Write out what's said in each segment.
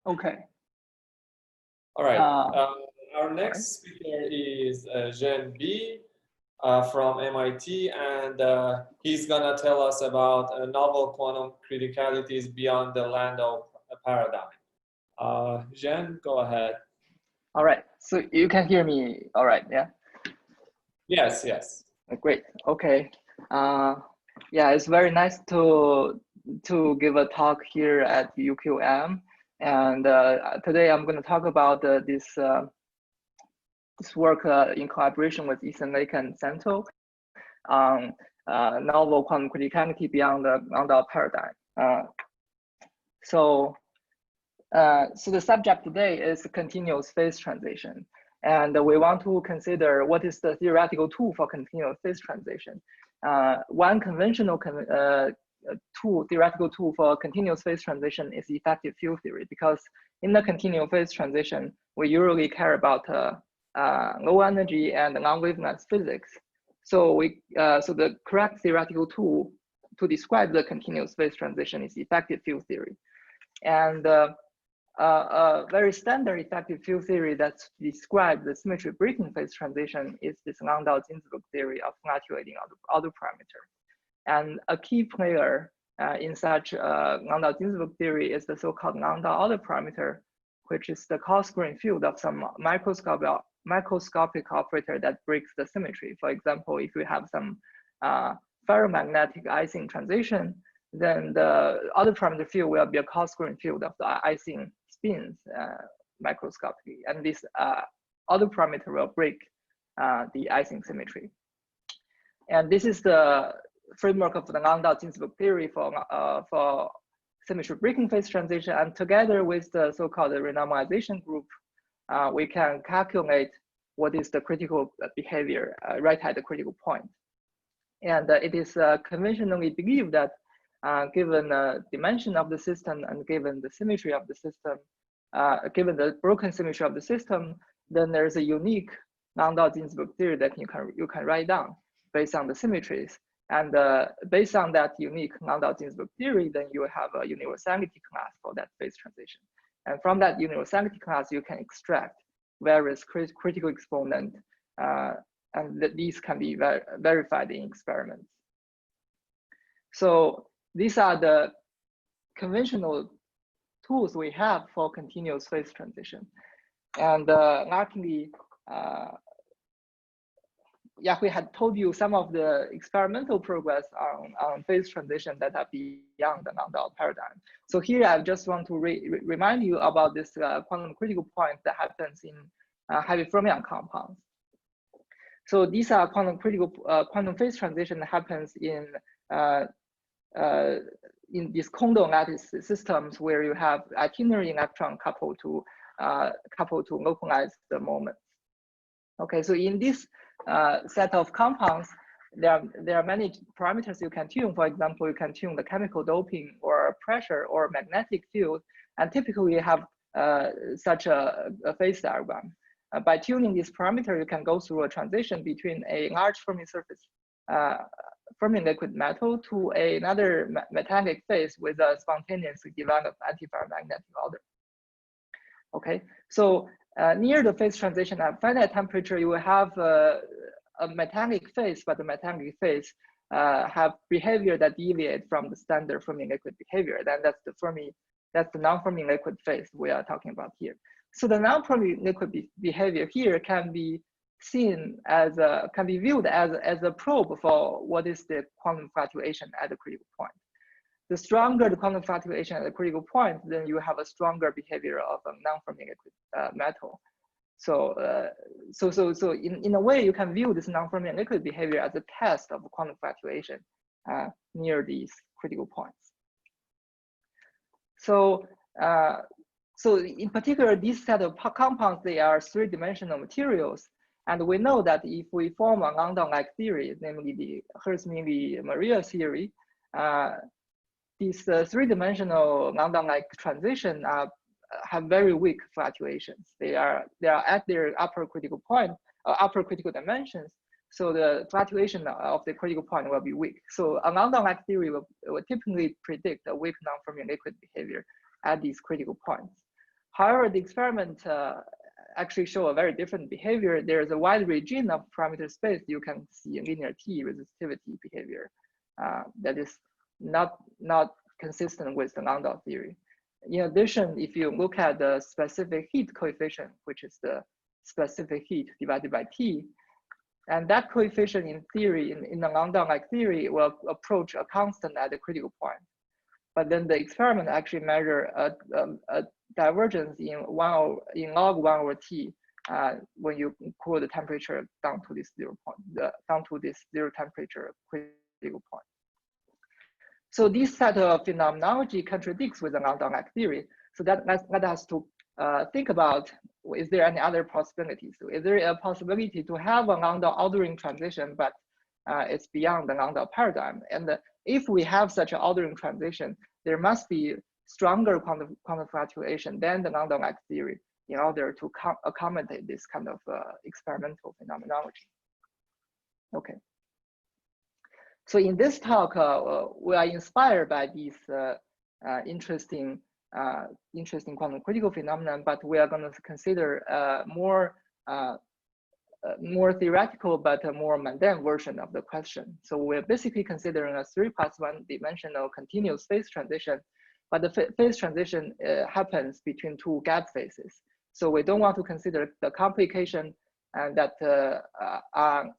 Okay. All right. Our all next right. speaker is Zhen Bi from MIT, and he's gonna tell us about novel quantum criticalities beyond the Landau paradigm. Zhen, go ahead. All right. So you can hear me. All right. Yeah. Yes. Yes. Great. Okay. Yeah, it's very nice to give a talk here at UQM, and today I'm going to talk about this work in collaboration with Ethan Lake and Santo on novel quantum criticality beyond the Landau paradigm. So the subject today is continuous phase transition, and we want to consider what is the theoretical tool for continuous phase transition. One conventional theoretical tool for continuous phase transition is effective field theory, because in the continuous phase transition, we usually care about low energy and non-wavelength physics. So the correct theoretical tool to describe the continuous phase transition is effective field theory. And a very standard effective field theory that describes the symmetry breaking phase transition is this Landau-Ginzburg theory of fluctuating order parameter. And a key player in such Landau-Ginzburg theory is the so-called Landau order parameter, which is the coarse-grained field of some microscopic operator that breaks the symmetry. For example, if you have some ferromagnetic Ising transition, then the order parameter field will be a coarse-grained field of the Ising spins microscopically, and this order parameter will break the Ising symmetry. And this is the framework of the Landau-Ginzburg theory for symmetry breaking phase transition. And together with the so-called renormalization group, we can calculate what is the critical behavior right at the critical point. And it is conventionally believed that given the dimension of the system and given the symmetry of the system, given the broken symmetry of the system, then there's a unique Landau-Ginzburg theory that you can write down based on the symmetries. And based on that unique Landau-Ginzburg theory, then you have a universality class for that phase transition. And from that universality class, you can extract various critical exponents, and these can be verified in experiments. So these are the conventional tools we have for continuous phase transition. And luckily, yeah, we had told you some of the experimental progress on phase transition that are beyond the Landau paradigm. So here I just want to remind you about this quantum critical point that happens in heavy fermion compounds. So these are quantum phase transition that happens in these Kondo lattice systems where you have itinerary electron coupled to localize the moments. Okay, so in this set of compounds, there are many parameters you can tune. For example, you can tune the chemical doping or pressure or magnetic field, and typically you have such a phase diagram. By tuning this parameter, you can go through a transition between a large Fermi surface Fermi liquid metal to another metallic phase with a spontaneously developed antiferromagnetic order. Okay, so near the phase transition at finite temperature, you will have a metallic phase, but the metallic phase have behavior that deviate from the standard Fermi liquid behavior. Then that's the non-Fermi liquid phase we are talking about here. So the non-Fermi liquid behavior here can be seen as can be viewed as a probe for what is the quantum fluctuation at the critical point. The stronger the quantum fluctuation at the critical point, then you have a stronger behavior of a non-Fermi liquid metal. So in a way, you can view this non-Fermi liquid behavior as a test of quantum fluctuation near these critical points. So in particular, this set of compounds, they are three-dimensional materials. And we know that if we form a Landau-like theory, namely the Hertz-Miller-Maria theory, these three-dimensional Landau-like transition have very weak fluctuations. They are at their upper critical point, upper critical dimensions. So the fluctuation of the critical point will be weak. So a Landau-like theory will typically predict a weak non-Fermi liquid behavior at these critical points. However, the experiment actually show a very different behavior. There's a wide region of parameter space. You can see linear T resistivity behavior that is not consistent with the Landau theory. In addition, if you look at the specific heat coefficient, which is the specific heat divided by T, and that coefficient in theory, in the Landau-like theory, will approach a constant at the critical point. But then the experiment actually measure a divergence in log 1 over T when you cool the temperature down to this zero temperature critical point. So this set of phenomenology contradicts with the Landau-like theory. So that led us to think about, is there any other possibilities? So is there a possibility to have a Landau ordering transition, but it's beyond the Landau paradigm? And if we have such an ordering transition, there must be stronger quantum fluctuation than the Landau-like theory in order to accommodate this kind of experimental phenomenology. Okay. So in this talk, we are inspired by these interesting quantum critical phenomenon, but we are going to consider more theoretical but a more mundane version of the question. So we're basically considering a 3+1 dimensional continuous phase transition, but the phase transition happens between two gap phases. So we don't want to consider the complication that are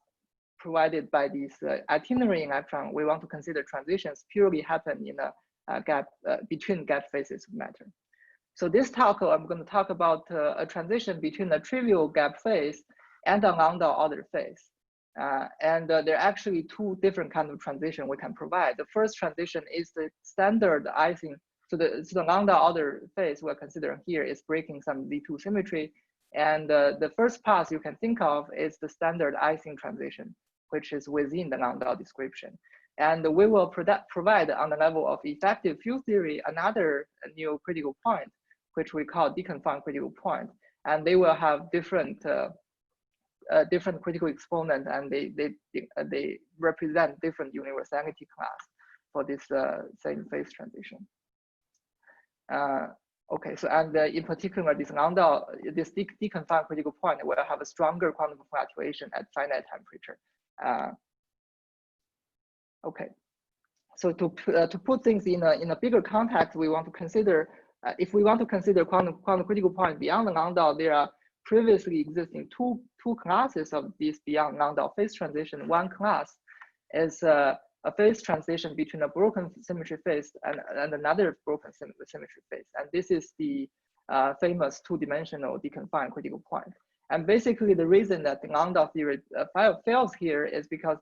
provided by these itinerary electron. We want to consider transitions purely happen in a gap between gap phases of matter. So this talk, I'm going to talk about a transition between a trivial gap phase and a Landau order phase. And there are actually two different kinds of transition we can provide. The first transition is the standard icing. So the Landau order phase we're considering here is breaking some Z2 symmetry. And the first pass you can think of is the standard icing transition, which is within the Landau description. And we will provide on the level of effective field theory another new critical point, which we call deconfined critical point. And they will have different critical exponent, and they represent different universality class for this same phase transition. Okay, so and in particular, this Landau, this deconfined critical point will have a stronger quantum fluctuation at finite temperature. Okay, so to put things in a bigger context, we want to consider if we want to consider quantum critical point beyond the Landau, there are previously existing two classes of this beyond Landau phase transition. One class is a phase transition between a broken symmetry phase and another broken symmetry phase, and this is the famous two-dimensional deconfined critical point. And basically, the reason that the Landau theory fails here is because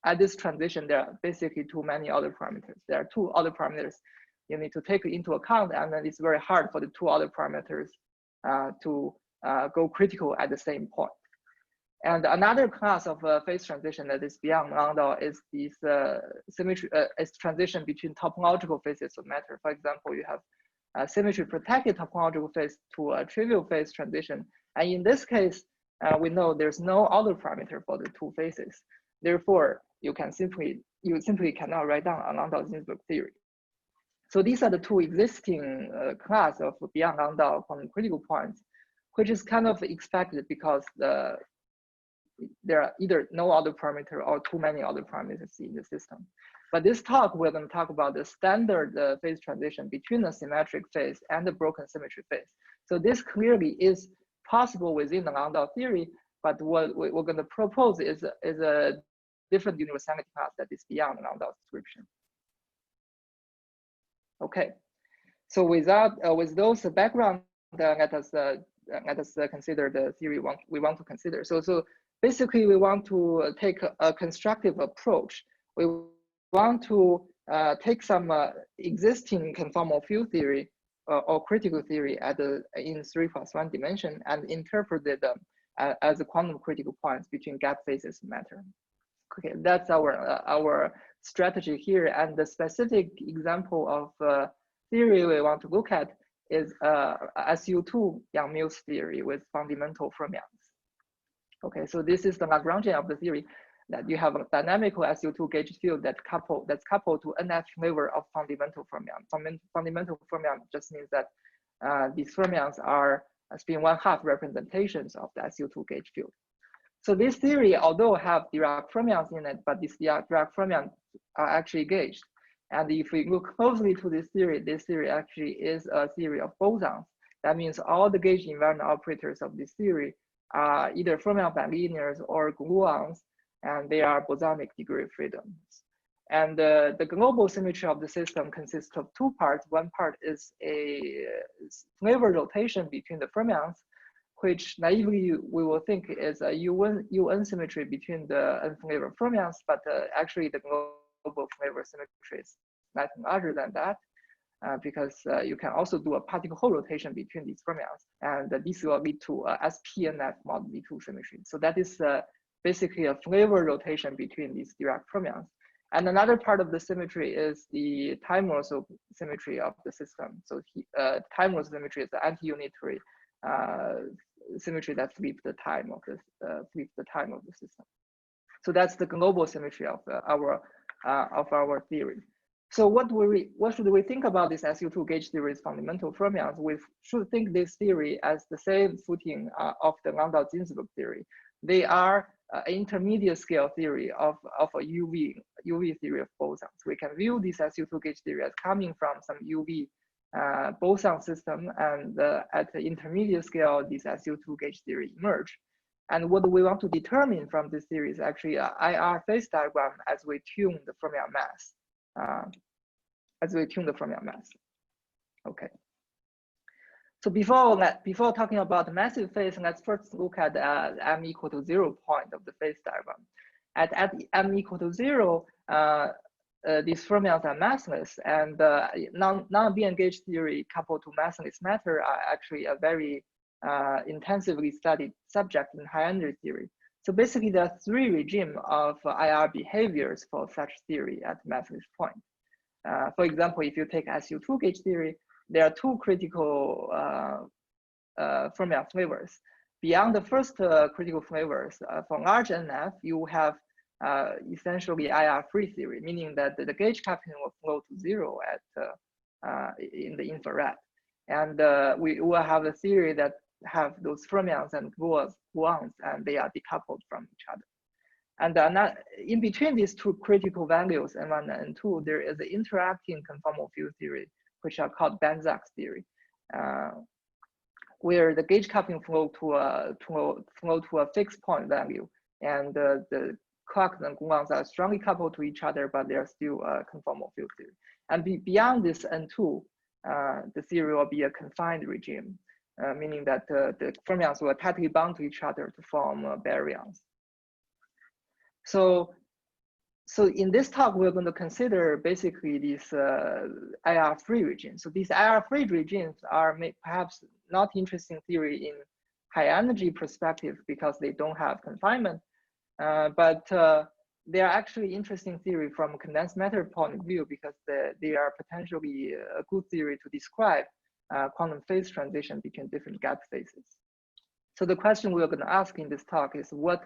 at this transition, there are basically too many other parameters. There are two other parameters you need to take into account, and then it's very hard for the two other parameters to go critical at the same point. And another class of phase transition that is beyond Landau is this symmetry, is transition between topological phases of matter. For example, you have a symmetry protected topological phase to a trivial phase transition. And in this case, we know there's no other parameter for the two phases. Therefore, you simply cannot write down a Landau-Ginzburg theory. So these are the two existing class of beyond Landau quantum critical points, which is kind of expected because there are either no other parameter or too many other parameters in the system. But this talk, we're going to talk about the standard phase transition between the symmetric phase and the broken symmetry phase. So this clearly is possible within the Landau theory, but what we're going to propose is a different universality class that is beyond Landau's description. Okay, so with those background, let us consider the theory we want to consider. So basically, we want to take a constructive approach. We want to take some existing conformal field theory or critical theory in 3+1 dimension and interpret them as a quantum critical points between gap phases of matter. Okay, that's our strategy here. And the specific example of theory we want to look at is SU2 Yang-Mills theory with fundamental fermions. Okay, so this is the Lagrangian of the theory, that you have a dynamical SU2 gauge field that's coupled to nth flavor of fundamental fermion. Fundamental fermion just means that these fermions are spin 1/2 representations of the SU2 gauge field. So this theory, although have Dirac fermions in it, but these Dirac fermions are actually gauged. And if we look closely to this theory actually is a theory of bosons. That means all the gauge invariant operators of this theory are either fermion bilinears or gluons, and they are bosonic degree of freedoms. And the global symmetry of the system consists of two parts. One part is a flavor rotation between the fermions, which naively we will think is a UN symmetry between the unflavored fermions, but actually the global flavor symmetry is nothing larger than that, because you can also do a particle hole rotation between these fermions, and this will lead to SPNF mod V2 symmetry. So that is basically a flavor rotation between these Dirac fermions. And another part of the symmetry is the time Morse symmetry of the system. So time Morse symmetry is the anti-unitary symmetry that flips the time of the system. So that's the global symmetry of our theory. So what should we think about this SU2 gauge theory's fundamental fermions? We should think this theory as the same footing of the Landau-Ginzburg theory. They are an intermediate scale theory of a UV theory of bosons. We can view this SU2 gauge theory as coming from some UV boson system, and at the intermediate scale, this SU2 gauge theory emerge. And what we want to determine from this theory is actually an IR phase diagram as we tune the fermion mass. Okay. So before talking about the massive phase, let's first look at m equal to 0 point of the phase diagram. At m equal to 0, these fermions are massless, and non-BN gauge theory coupled to massless matter are actually a very intensively studied subject in high energy theory. So basically, there are 3 regimes of IR behaviors for such theory at massless point. For example, if you take SU2 gauge theory, there are 2 critical fermion flavors. Beyond the first critical flavors, for large NF, you have essentially IR-free theory, meaning that the gauge coupling will flow to 0 in the infrared. And we will have a theory that have those fermions and gluons, and they are decoupled from each other. And in between these 2 critical values, N1 and N2, there is an interacting conformal field theory, which are called Banzak's theory, where the gauge coupling flow to a fixed point value, and the quarks and gluons are strongly coupled to each other, but they are still a conformal field theory. And beyond this N2, the theory will be a confined regime, meaning that the fermions will tightly bound to each other to form baryons. So in this talk, we're going to consider basically these IR-free regimes. So these IR-free regimes are perhaps not interesting theory in high energy perspective because they don't have confinement, but they are actually interesting theory from a condensed matter point of view because they are potentially a good theory to describe quantum phase transition between different gap phases. So the question we're going to ask in this talk is what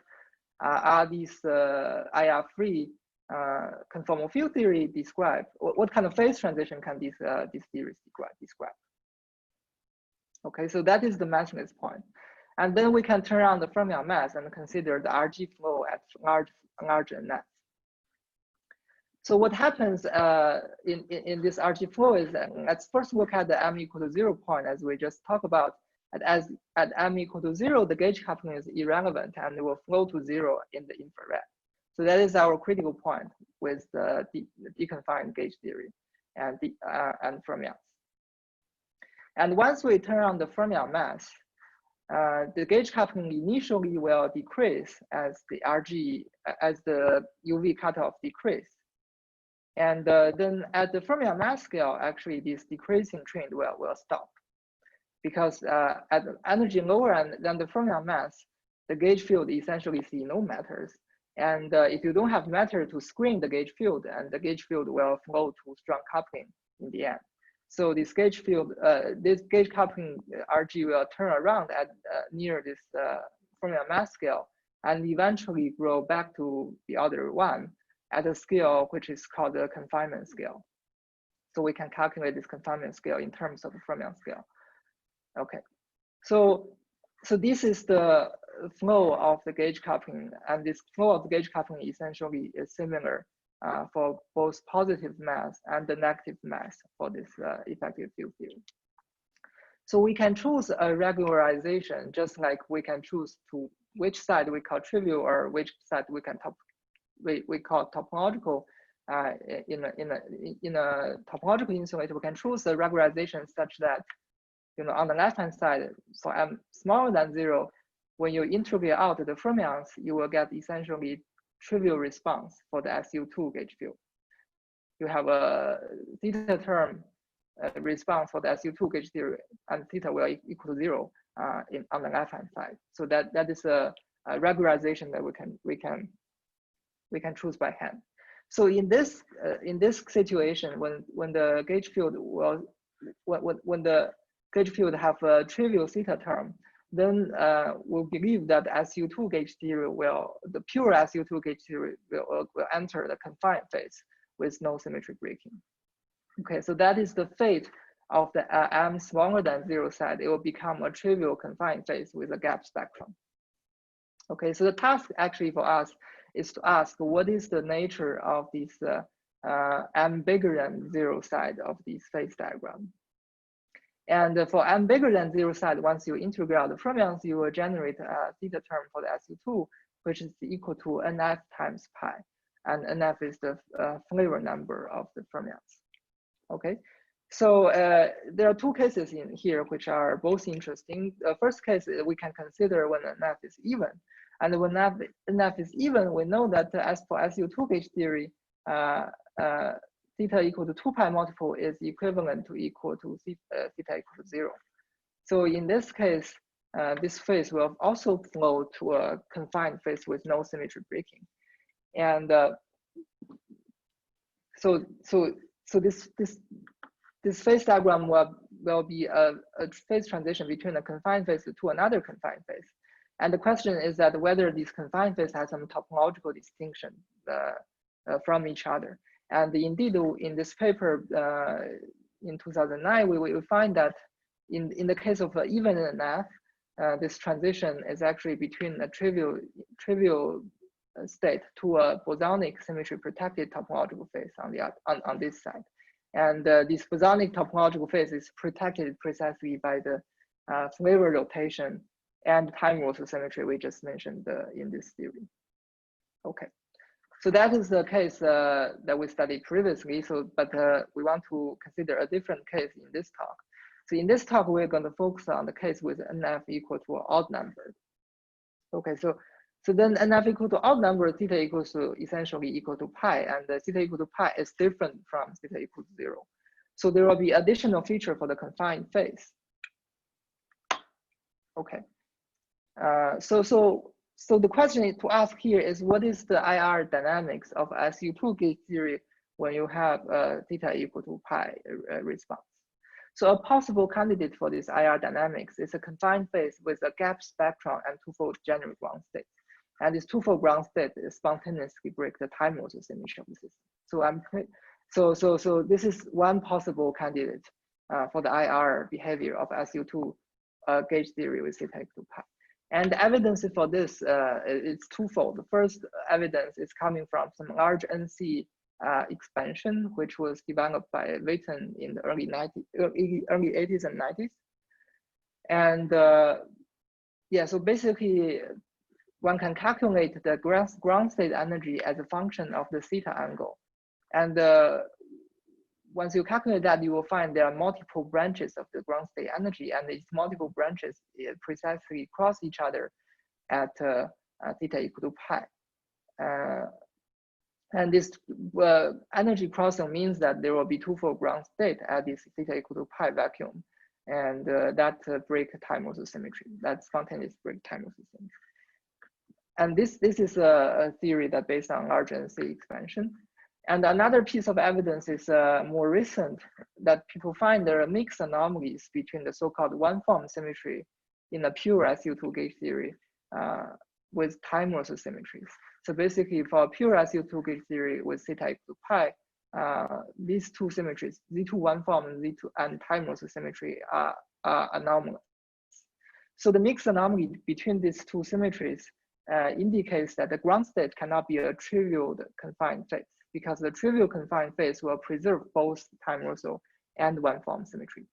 are these IR-free conformal field theory describe? What kind of phase transition can these theories describe? Okay, so that is the massless point. And then we can turn on the fermion mass and consider the RG flow at large NF. So what happens in this RG flow is that let's first look at the m equal to 0 point as we just talked about. At m equal to 0, the gauge coupling is irrelevant and it will flow to 0 in the infrared. So that is our critical point with the deconfined gauge theory and fermions. And once we turn on the fermion mass, the gauge coupling initially will decrease as the UV cutoff decrease. And then at the fermion mass scale, actually this decreasing trend will stop. Because at energy lower than the fermion mass, the gauge field essentially see no matters. And if you don't have matter to screen the gauge field, and the gauge field will flow to strong coupling in the end. So this gauge field, this gauge coupling RG will turn around at near this fermion mass scale and eventually grow back to the other one at a scale which is called the confinement scale. So we can calculate this confinement scale in terms of the fermion scale. Okay, so this is the flow of the gauge coupling, and this flow of the gauge coupling essentially is similar for both positive mass and the negative mass for this effective field theory. So we can choose a regularization, just like we can choose to which side we call trivial or which side we can we call topological. In a topological insulator, we can choose a regularization such that, on the left-hand side, for m smaller than 0, when you integrate out the fermions, you will get essentially trivial response for the SU2 gauge field. You have a theta term response for the SU2 gauge theory, and theta will equal to 0 on the left-hand side. So that is a regularization that we can choose by hand. So in this situation, when the gauge field when the gauge field have a trivial theta term, then we'll believe that SU2 gauge theory the pure SU2 gauge theory will enter the confined phase with no symmetry breaking. Okay, so that is the fate of the m smaller than 0 side. It will become a trivial confined phase with a gap spectrum. Okay, so the task actually for us is to ask what is the nature of this m bigger than 0 side of this phase diagram. And for m bigger than 0 side, once you integrate out the fermions, you will generate a theta term for the SU2, which is equal to NF times pi. And NF is the flavor number of the fermions. Okay, so there are two cases in here which are both interesting. The first case we can consider when NF is even. And when NF is even, we know that as for SU2 gauge theory, theta equal to 2 pi multiple is equivalent to equal to theta equal to 0. So in this case, this phase will also flow to a confined phase with no symmetry breaking. And so this phase diagram will be a phase transition between a confined phase to another confined phase. And the question is that whether this confined phase has some topological distinction from each other. And indeed, in this paper in 2009, we find that in the case of even NF, this transition is actually between a trivial state to a bosonic symmetry protected topological phase on this side. And this bosonic topological phase is protected precisely by the flavor rotation and time Wilson symmetry we just mentioned in this theory. Okay, so that is the case that we studied previously. So, but we want to consider a different case in this talk. So in this talk, we're going to focus on the case with NF equal to an odd number. Okay, so then NF equal to odd number, theta equals to essentially equal to pi, and the theta equal to pi is different from theta equal to 0. So there will be additional feature for the confined phase. Okay. So the question to ask here is, what is the IR dynamics of SU2 gauge theory when you have theta equal to pi response? So a possible candidate for this IR dynamics is a confined phase with a gap spectrum and twofold general ground state. And this twofold ground state spontaneously break the time Wilson symmetry of the system. So this is one possible candidate for the IR behavior of SU2 gauge theory with theta equal to pi. And the evidence for this is twofold. The first evidence is coming from some large NC expansion, which was developed by Witten in the early 80s and 90s. And yeah, so basically, one can calculate the ground state energy as a function of the theta angle. And once you calculate that, you will find there are multiple branches of the ground state energy, and these multiple branches precisely cross each other at theta equal to pi. And this energy crossing means that there will be twofold ground state at this theta equal to pi vacuum, and that break time Wilson symmetry. That spontaneous break time Wilson symmetry. And this is a theory that based on large NC expansion. And another piece of evidence is more recent, that people find there are mixed anomalies between the so-called one-form symmetry in a pure SU2 gauge theory with time Wilson symmetries. So basically, for a pure SU2 gauge theory with theta equal to pi, these two symmetries, Z2 one-form and Z2 and time Wilson symmetry are anomalous. So the mixed anomaly between these two symmetries indicates that the ground state cannot be a trivial confined phase, because the trivial confined phase will preserve both time Russell and one-form symmetry.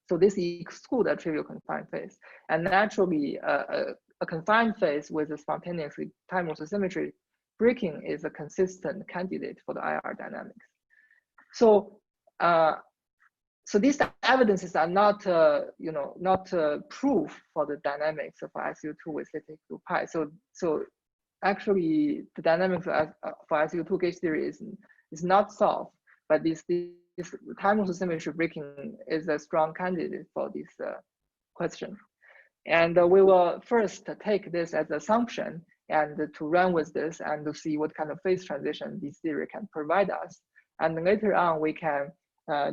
So this excludes a trivial confined phase. And naturally, a confined phase with a spontaneous time Russell symmetry breaking is a consistent candidate for the IR dynamics. So, so these evidences are not, not proof for the dynamics of SU2 with statistical pi. So actually, the dynamics for SU2 gauge theory is not solved, but this time Russell symmetry breaking is a strong candidate for this question. And we will first take this as an assumption and to run with this and to see what kind of phase transition this theory can provide us. And later on, we can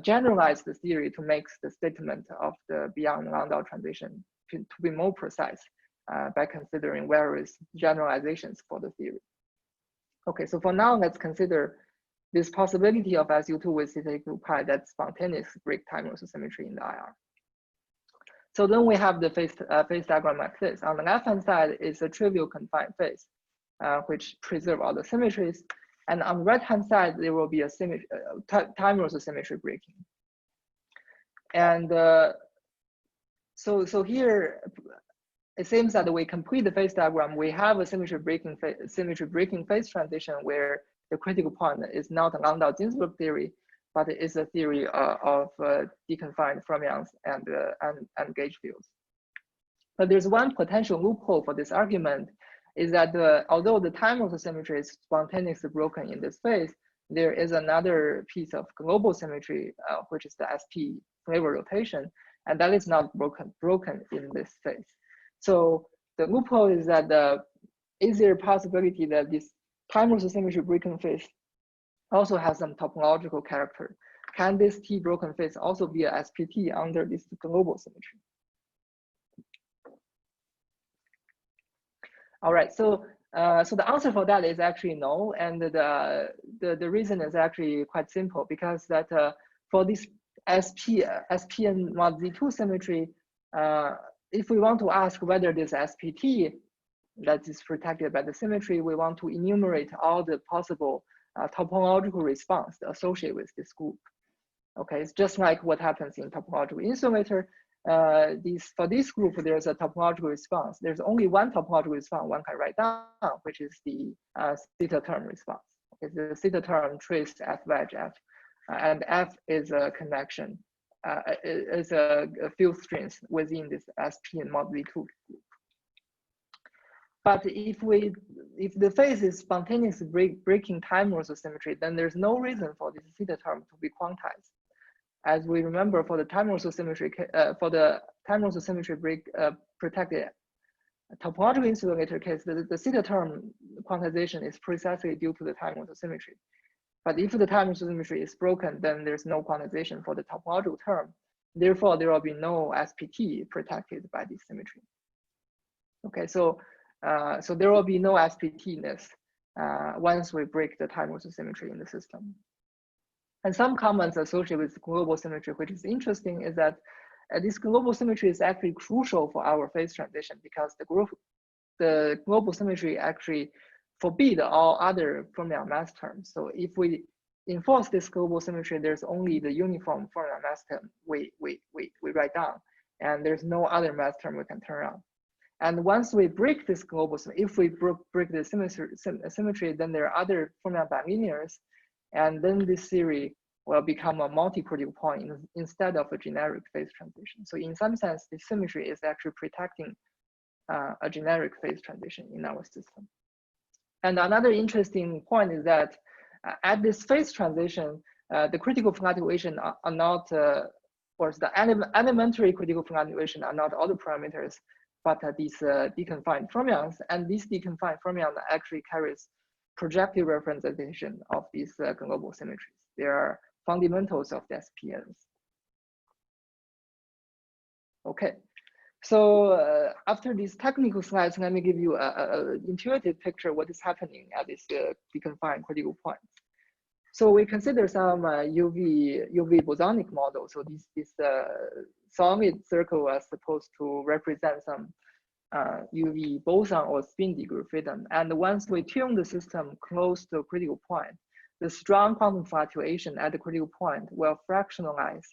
generalize the theory to make the statement of the beyond Landau transition to be more precise by considering various generalizations for the theory. Okay, so for now, let's consider this possibility of SU2 with statistical pi that spontaneous break time Russell symmetry in the IR. So then we have the phase diagram like this. On the left-hand side is a trivial confined phase, which preserve all the symmetries. And on the right-hand side, there will be a time Russell symmetry breaking. And so here, it seems that we complete the phase diagram. We have a symmetry breaking phase transition where the critical point is not a Landau-Ginzburg theory, but it is a theory of deconfined fermions and gauge fields. But there's one potential loophole for this argument, is that although the time Russell symmetry is spontaneously broken in this phase, there is another piece of global symmetry, which is the SP flavor rotation, and that is not broken in this phase. So the loophole is that is there a possibility that this time Russell symmetry breaking phase also has some topological character? Can this T broken phase also be a SPT under this global symmetry? All right, so the answer for that is actually no, and the reason is actually quite simple, because that for this SPN mod Z2 symmetry, if we want to ask whether this SPT that is protected by the symmetry, we want to enumerate all the possible topological response associated with this group. Okay, it's just like what happens in topological insulator. For this group, there's a topological response. There's only one topological response one can write down, which is the theta term response. Okay, the theta term traced F wedge F, and F is a connection, is a field strength within this SP and mod V2 group. But if the phase is spontaneously breaking time Russell symmetry, then there's no reason for this theta term to be quantized. As we remember, for the time Russell symmetry, break protected topological insulator case, the theta term quantization is precisely due to the time Russell symmetry. But if the time Russell symmetry is broken, then there's no quantization for the topological term. Therefore, there will be no SPT protected by this symmetry. Okay, so there will be no SPT-ness once we break the time Russell symmetry in the system. And some comments associated with global symmetry, which is interesting, is that this global symmetry is actually crucial for our phase transition, because the global symmetry actually forbid all other fermion mass terms. So if we enforce this global symmetry, there's only the uniform fermion mass term we write down, and there's no other mass term we can turn on. And once we break this global symmetry, if we break the symmetry, then there are other fermion bilinears, and then this theory will become a multi-critical point instead of a generic phase transition. So in some sense, the symmetry is actually protecting a generic phase transition in our system. And another interesting point is that at this phase transition, the critical fluctuation are not, or the elementary critical fluctuation are not all the parameters, but these deconfined fermions, and these deconfined fermions actually carries projective representation of these global symmetries. They are fundamentals of the SPNs. Okay, so after these technical slides, let me give you an intuitive picture of what is happening at this deconfined critical point. So we consider some UV bosonic model. So this solid circle was supposed to represent some UV boson or spin degree freedom. And once we tune the system close to a critical point, the strong quantum fluctuation at the critical point will fractionalize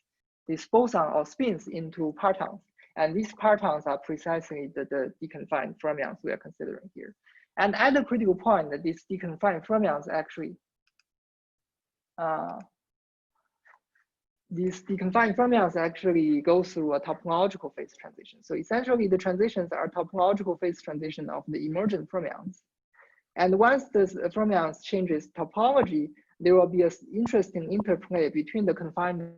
these boson or spins into partons. And these partons are precisely the deconfined fermions we are considering here. And at the critical point, these deconfined fermions actually go through a topological phase transition. So essentially, the transitions are topological phase transition of the emergent fermions. And once this fermions changes topology, there will be an interesting interplay between the confinement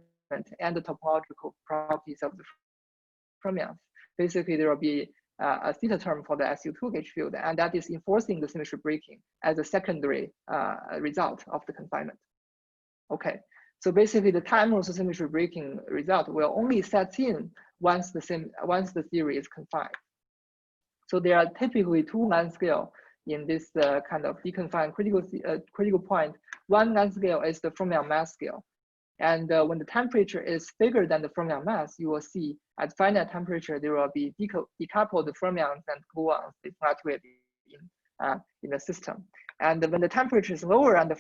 and the topological properties of the fermions. Basically, there will be a theta term for the SU2 gauge field, and that is enforcing the symmetry breaking as a secondary result of the confinement. Okay, so basically the time also symmetry breaking result will only set in once the theory is confined. So there are typically two length scale in this kind of deconfined critical point. One length scale is the fermion mass scale. And when the temperature is bigger than the fermion mass, you will see at finite temperature, there will be decoupled fermions and gluons fluctuate in the system. And when the temperature is lower on the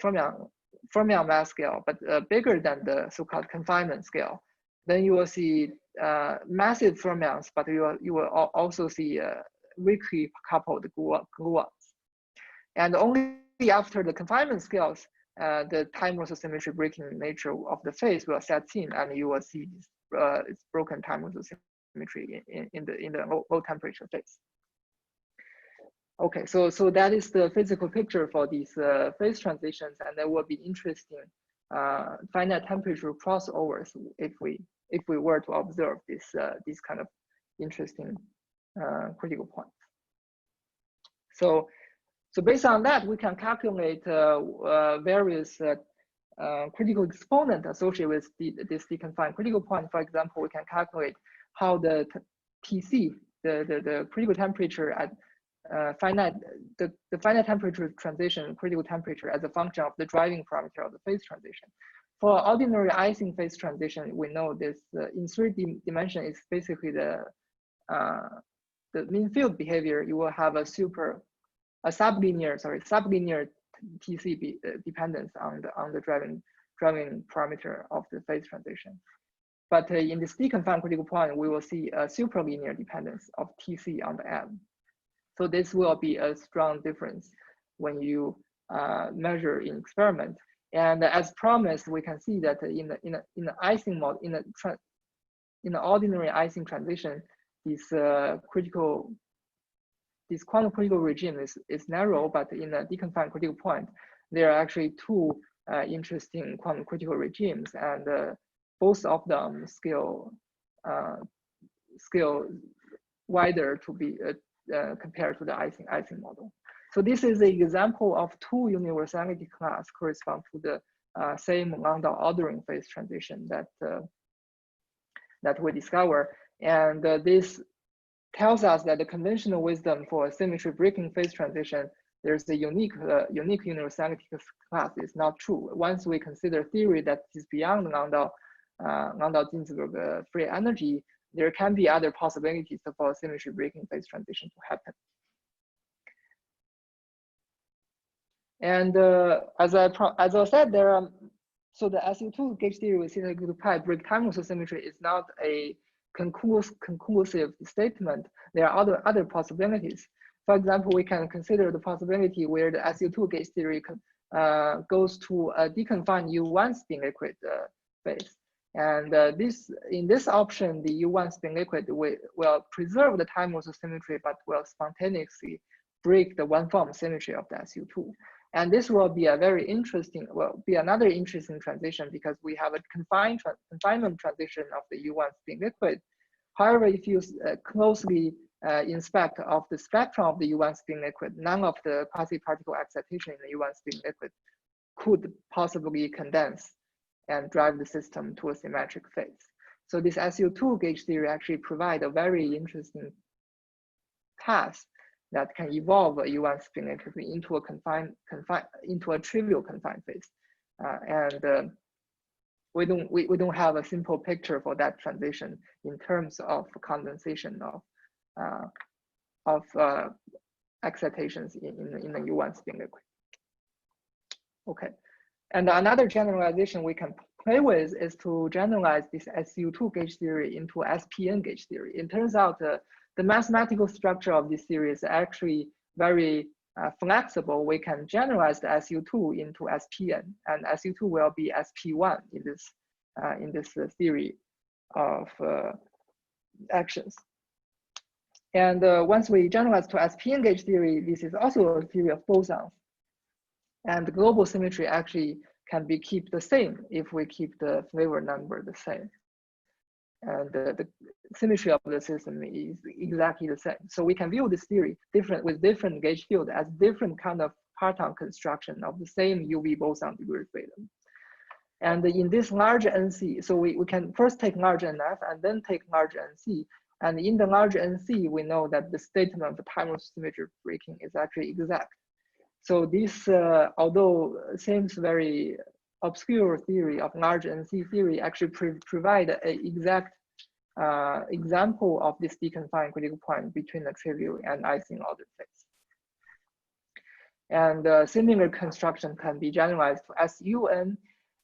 fermion mass scale, but bigger than the so-called confinement scale, then you will see massive fermions, but you will also see weakly coupled gluons. And only after the confinement scales, the time also symmetry breaking nature of the phase will set in, and you will see this it's broken time also symmetry in the low temperature phase. Okay, so that is the physical picture for these phase transitions, and there will be interesting finite temperature crossovers if we were to observe this kind of interesting critical points. So based on that, we can calculate various critical exponent associated with this deconfined critical point. For example, we can calculate how the TC, the critical temperature at the finite temperature transition critical temperature as a function of the driving parameter of the phase transition. For ordinary Ising phase transition, we know this in 3D dimension is basically the mean field behavior. You will have a sublinear TC dependence on the driving parameter of the phase transition. But in this deconfined critical point, we will see a superlinear dependence of TC on the M. So this will be a strong difference when you measure in experiment. And as promised, we can see that in the Ising mode, in the ordinary Ising transition, this quantum critical regime is narrow, but in a deconfined critical point, there are actually two interesting quantum critical regimes, and both of them scale wider to be compared to the Ising model. So this is an example of two universality class correspond to the same Landau ordering phase transition that we discover, and this tells us that the conventional wisdom for symmetry breaking phase transition, there's a unique universality class is not true. Once we consider theory that is beyond Landau-Ginzburg free energy, there can be other possibilities for symmetry breaking phase transition to happen. And as I said, there are so the SU2 gauge theory with theta equal to pi break time also symmetry is not a conclusive statement. There are other possibilities. For example, we can consider the possibility where the SU2 gauge theory goes to a deconfined U1 spin liquid phase. And in this option, the U1 spin liquid will preserve the time also symmetry, but will spontaneously break the one form symmetry of the SU2. And this will be a very interesting, another interesting transition because we have a confinement transition of the U1 spin liquid. However, if you closely inspect of the spectrum of the U1 spin liquid, none of the quasi-particle excitation in the U1 spin liquid could possibly condense and drive the system to a symmetric phase. So this SU2 gauge theory actually provide a very interesting path that can evolve a U1 spin liquid into a trivial confined phase. and we don't have a simple picture for that transition in terms of condensation of excitations in the U1 spin liquid. Okay, and another generalization we can play with is to generalize this SU2 gauge theory into SPN gauge theory. It turns out the mathematical structure of this theory is actually very flexible. We can generalize the SU2 into SPN, and SU2 will be SP1 in this theory of actions. And once we generalize to SPN gauge theory, this is also a theory of bosons. And the global symmetry actually can be keep the same if we keep the flavor number the same. And the symmetry of the system is exactly the same. So we can view this theory with different gauge field as different kind of parton construction of the same UV boson degree of freedom. And in this large NC, so we can first take large NF and then take large NC. And in the large NC, we know that the statement of the time symmetry breaking is actually exact. So this, although seems very obscure theory of large NC theory, actually provide an exact example of this deconfined critical point between the trivial and Ising ordered phase. And similar construction can be generalized to SUN.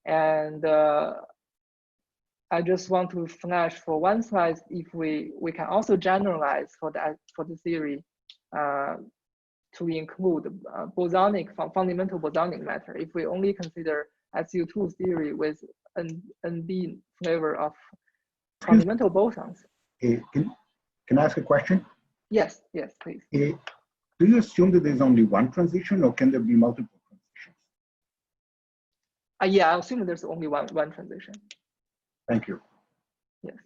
And I just want to flash for one slide, if we can also generalize for the theory to include fundamental bosonic matter. If we only consider SU2 theory with ND flavor of fundamental bosons. Can I ask a question? Yes, please. Do you assume that there's only one transition, or can there be multiple transitions? Yeah, I assume there's only one transition. Thank you. Yes.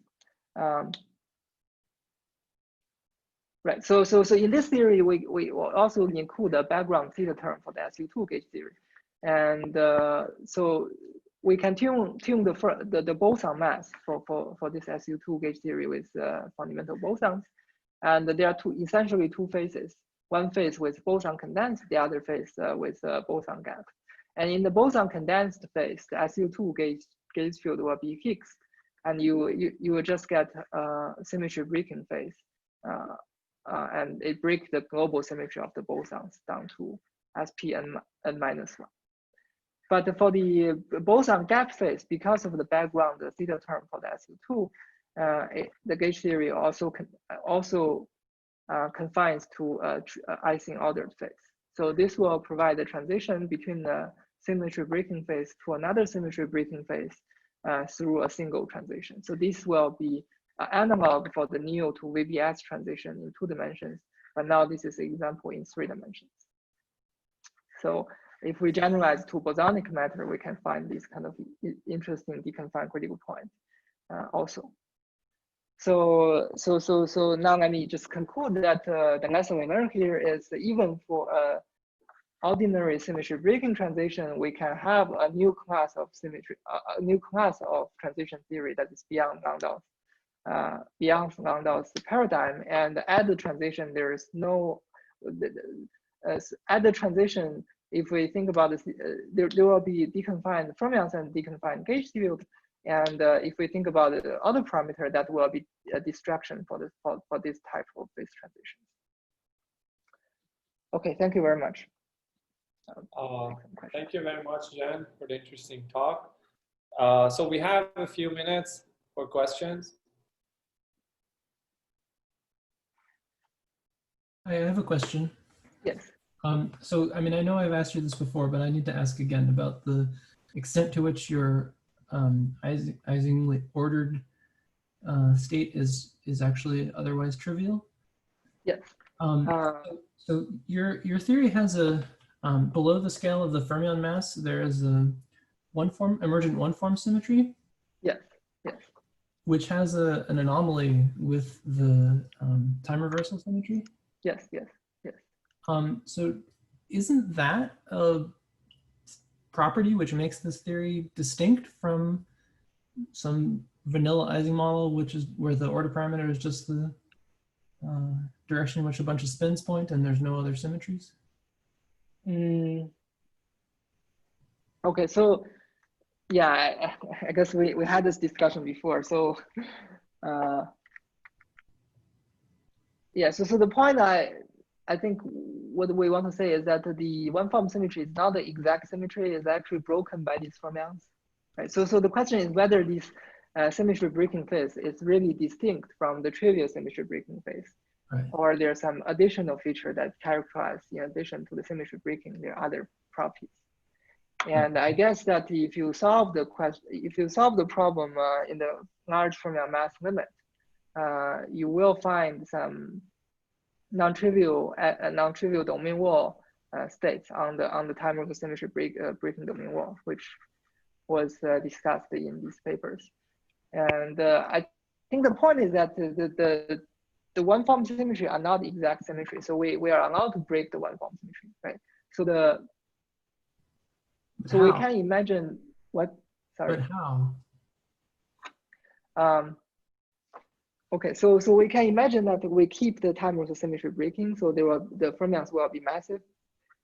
Right. So in this theory, we will also include a background theta term for the SU2 gauge theory, and so we can tune the boson mass for this SU2 gauge theory with fundamental bosons, and there are essentially two phases. One phase with boson condensed, the other phase with boson gap. And in the boson condensed phase, the SU2 gauge field will be Higgs, and you will just get symmetry breaking phase. And it breaks the global symmetry of the bosons down to SPN minus 1. But for the boson gap phase, because of the background theta term for the SU2, the gauge theory also confines to Ising ordered phase. So this will provide a transition between the symmetry breaking phase to another symmetry breaking phase through a single transition. So this will be analog for the NEO to VBS transition in 2 dimensions, but now this is an example in 3 dimensions. So if we generalize to bosonic matter, we can find this kind of interesting deconfined critical point also. So now let me just conclude that the lesson we learned here is even for ordinary symmetry breaking transition, we can have a new class of symmetry, a new class of transition theory that is beyond Landau's paradigm. And at the transition, there is no, at the transition, if we think about this, there will be deconfined fermions and deconfined gauge field. And if we think about the other parameter, that will be a distraction for this type of phase transitions. Okay, thank you very much. Thank you very much, Zhen, for the interesting talk. So we have a few minutes for questions. I have a question. Yes. So, I mean, I know I've asked you this before, but I need to ask again about the extent to which your Ising ordered state is actually otherwise trivial. Yes. So your theory has a below the scale of the fermion mass, there is a emergent one-form symmetry. Yes. Yes. Which has an anomaly with the time reversal symmetry. Yes. Yes. Yes. So isn't that a property which makes this theory distinct from some vanilla Ising model, which is where the order parameter is just the direction in which a bunch of spins point and there's no other symmetries? Okay, so Yeah, I guess we had this discussion before. So yeah, so the point I think what we want to say is that the one form symmetry is not the exact symmetry, it's actually broken by these fermions, right? So the question is whether this symmetry breaking phase is really distinct from the trivial symmetry breaking phase, Right. or there's some additional feature that characterize in addition to the symmetry breaking their other properties. And I guess that if you solve the question, if you solve the problem in the large fermion mass limit, you will find some non-trivial domain wall states on the time of the symmetry breaking domain wall, which was discussed in these papers. And I think the point is that the one form symmetry are not exact symmetry, so we are allowed to break the one form symmetry, right? So we can imagine what, sorry. But how? Okay, so we can imagine that we keep the time of the symmetry breaking, so the fermions will be massive,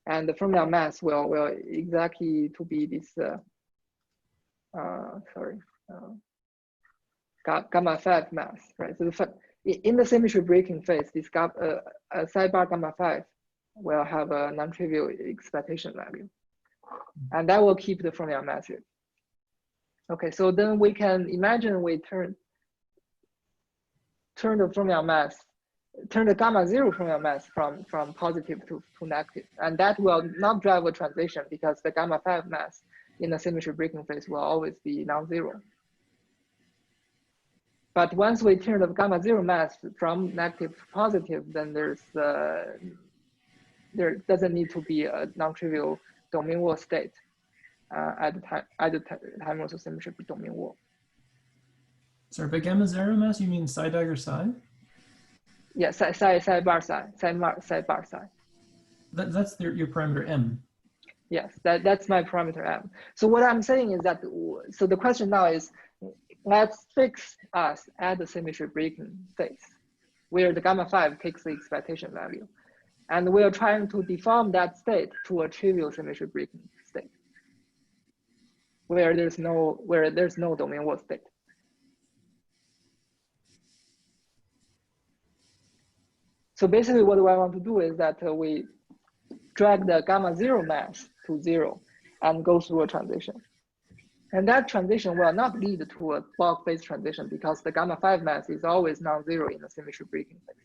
and the fermion mass will exactly to be this gamma 5 mass, right? So in the symmetry breaking phase, this psi bar gamma 5 will have a non-trivial expectation value, and that will keep the fermion massive. Okay, so then we can imagine we turn the fermion mass, turn the gamma 0 fermion mass from positive to negative, and that will not drive a transition because the gamma 5 mass in the symmetry breaking phase will always be non-zero. But once we turn the gamma 0 mass from negative to positive, then there doesn't need to be a non-trivial domain wall state at the time of the symmetry domain wall. Sorry, by gamma 0 mass, you mean psi dagger psi? Yeah, psi bar psi. That's your parameter m. Yes, that's my parameter m. So what I'm saying is that, so the question now is, let's fix us at the symmetry breaking phase, where the gamma 5 takes the expectation value. And we're trying to deform that state to a trivial symmetry breaking state, where there's no domain wall state. So basically what I want to do is that we drag the gamma 0 mass to 0 and go through a transition. And that transition will not lead to a bulk phase transition because the gamma 5 mass is always non-zero in the symmetry breaking phase.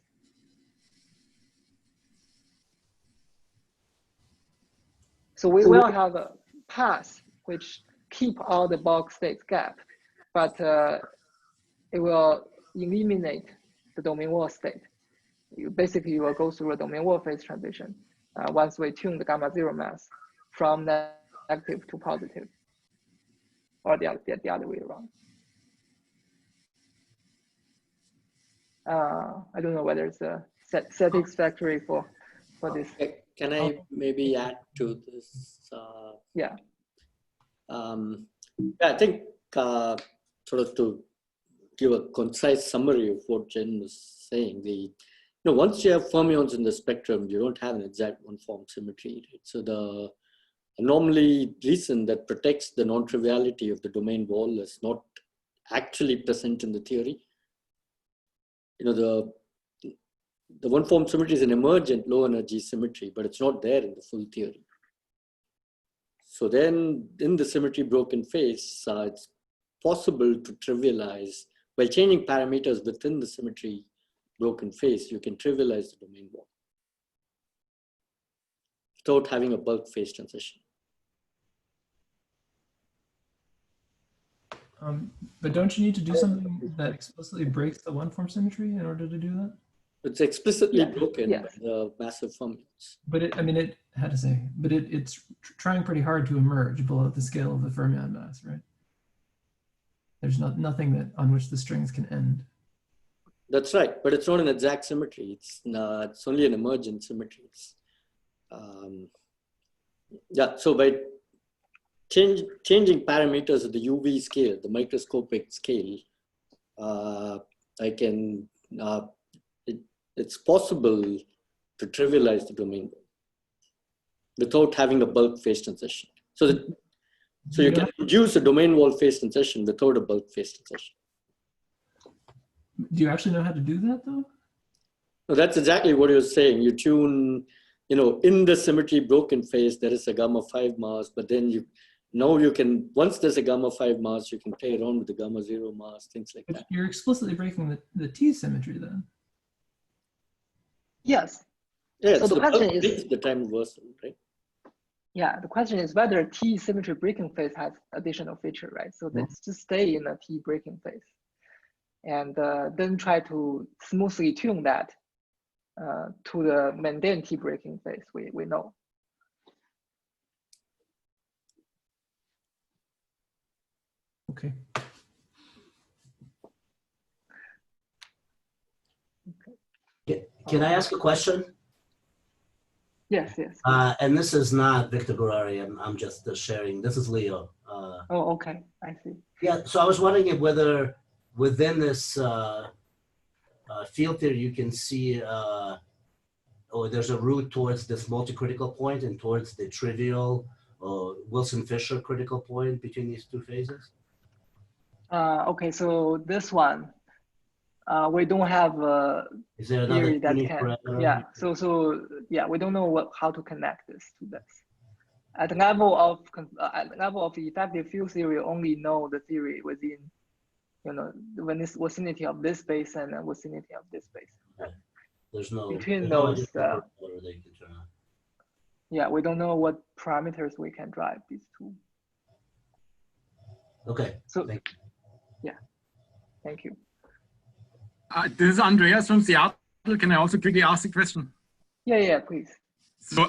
So we will have a path which keep all the bulk states gap, but it will eliminate the domain wall state. You will go through a domain wall phase transition once we tune the gamma 0 mass from negative to positive, or the other way around. I don't know whether it's satisfactory for this. Can I maybe add to this? Yeah. I think sort of to give a concise summary of what Zhen was saying, once you have fermions in the spectrum, you don't have an exact one-form symmetry. Right? So the anomaly reason that protects the non-triviality of the domain wall is not actually present in the theory. The one-form symmetry is an emergent low-energy symmetry, but it's not there in the full theory. So then in the symmetry broken phase, it's possible to trivialize, by changing parameters within the symmetry broken phase, you can trivialize the domain wall without having a bulk phase transition. But don't you need to do something that explicitly breaks the one-form symmetry in order to do that? It's explicitly broken by the massive fermions. But it's trying pretty hard to emerge below the scale of the fermion mass, right? There's nothing on which the strings can end. That's right, but it's not an exact symmetry. It's only an emergent symmetry. So by changing parameters at the UV scale, the microscopic scale, it's possible to trivialize the domain without having a bulk phase transition. So So you can induce a domain wall phase transition without a bulk phase transition. Do you actually know how to do that though? No, that's exactly what you're saying. You tune, in the symmetry broken phase, there is a gamma 5 mass, but then you can, once there's a gamma 5 mass, you can play around with the gamma 0 mass, things like that. You're explicitly breaking the T symmetry then. Yes. Yeah, So the question is the time reversal, right? Yeah, the question is whether T symmetry breaking phase has additional feature, right? So let's just stay in the T breaking phase and then try to smoothly tune that to the mundane T breaking phase we know. Okay. Can I ask a question? Yes, yes. And this is not Victor Gurari, I'm just sharing. This is Leo. Oh, okay, I see. Yeah, so I was wondering if whether within this field theory you can see, or there's a route towards this multi-critical point and towards the trivial or Wilson-Fisher critical point between these two phases? Okay, so this one, we don't have a Is there theory another that can, parameter? yeah, so yeah, we don't know how to connect this to this. At the level of effective field theory, only know the theory within, when this vicinity of this space and the vicinity of this space. Okay. There's no between no those. additional parameter they can turn on. Yeah, we don't know what parameters we can drive these two. Okay. So thank you. Yeah, thank you. This is Andreas from Seattle. Can I also quickly ask a question? Yeah, please. So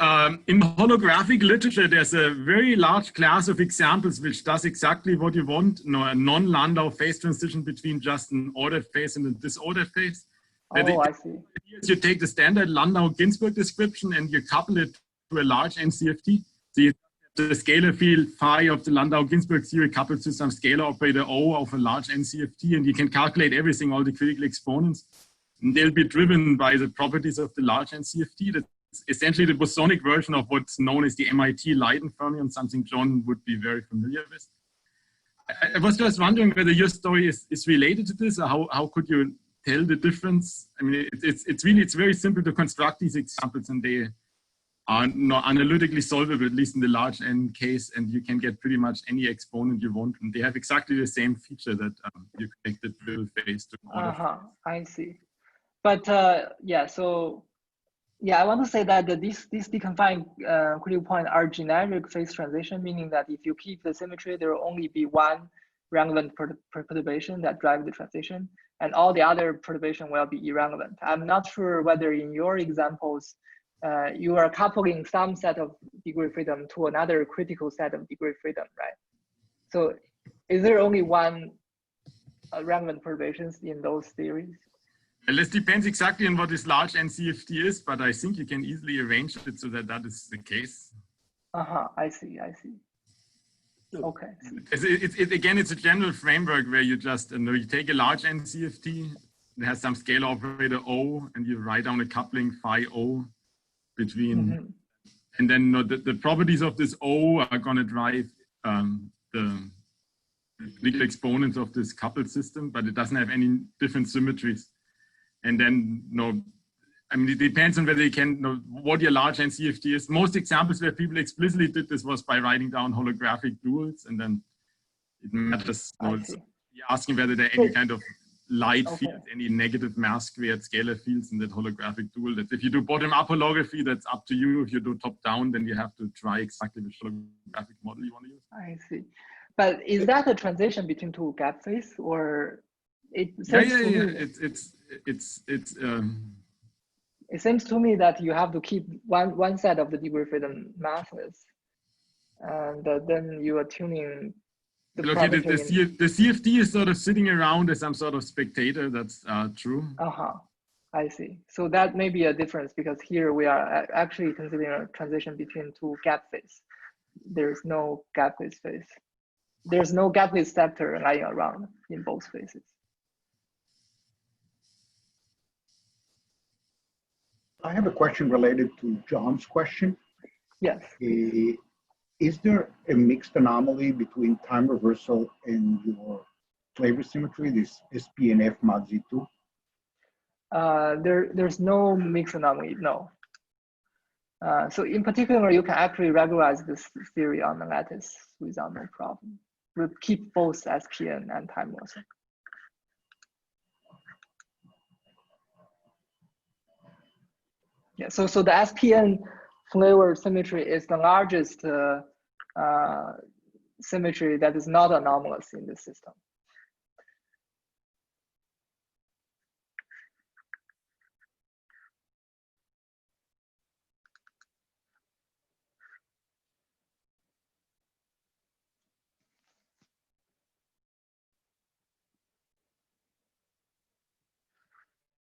in holographic literature, there's a very large class of examples which does exactly what you want, a non-Landau phase transition between just an ordered phase and a disordered phase. Oh, I see. You take the standard Landau-Ginzburg description and you couple it to a large NCFT. So you have the scalar field phi of the Landau-Ginzburg theory coupled to some scalar operator O of a large NCFT, and you can calculate everything, all the critical exponents, and they'll be driven by the properties of the large NCFT. That's essentially the bosonic version of what's known as the MIT Leiden fermion, something John would be very familiar with. I was just wondering whether your story is related to this, or how could you tell the difference? I mean, it's very simple to construct these examples, and they are not analytically solvable, at least in the large N case, and you can get pretty much any exponent you want, and they have exactly the same feature that you connect the trivial phase to. I see. But I want to say that these deconfined critical points are generic phase transition, meaning that if you keep the symmetry, there will only be one relevant perturbation that drives the transition, and all the other perturbation will be irrelevant. I'm not sure whether in your examples, you are coupling some set of degree freedom to another critical set of degree freedom, right? So is there only one relevant perturbations in those theories? Well, this depends exactly on what this large NCFT is, but I think you can easily arrange it so that that is the case. I see. Okay. Again, it's a general framework where you just, you take a large NCFT, it has some scalar operator O, and you write down a coupling phi O between, and then the properties of this O are going to drive the critical exponents of this coupled system, but it doesn't have any different symmetries. And then, I mean, it depends on whether you can know what your large NCFT is. Most examples where people explicitly did this was by writing down holographic duals, and then it matters. You're asking whether there are any kind of light fields, any negative mass squared scalar fields in that holographic dual. That if you do bottom-up holography, that's up to you. If you do top-down, then you have to try exactly which holographic model you want to use. I see. But is that a transition between two gap phase, or it seems to me, it seems to me that you have to keep one set of the degree freedom masses, and then you are tuning the CFT is sort of sitting around as some sort of spectator. That's true. I see. So that may be a difference, because here we are actually considering a transition between two gap phase. There's no gap phase. There's no gap phase sector lying around in both phases. I have a question related to John's question. Yes. is there a mixed anomaly between time reversal and your flavor symmetry, this SPNF mod Z2? There's no mixed anomaly, no. So in particular, you can actually regularize this theory on the lattice without no problem. We'll keep both SPN and time also. Yeah, so the SPN flavor symmetry is the largest symmetry that is not anomalous in this system.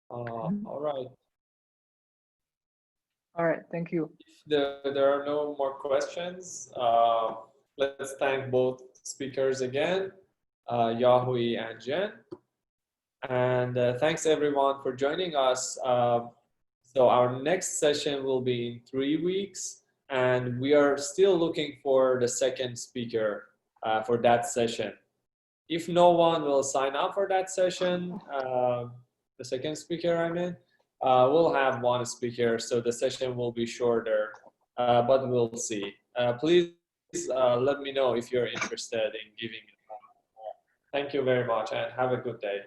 All right. All right, thank you. If there are no more questions, let's thank both speakers again, Yahui and Zhen. And thanks everyone for joining us. So our next session will be in 3 weeks, and we are still looking for the second speaker for that session. If no one will sign up for that session, the second speaker I mean, we'll have one speaker, so the session will be shorter, but we'll see. Please let me know if you're interested in giving it. Thank you very much and have a good day.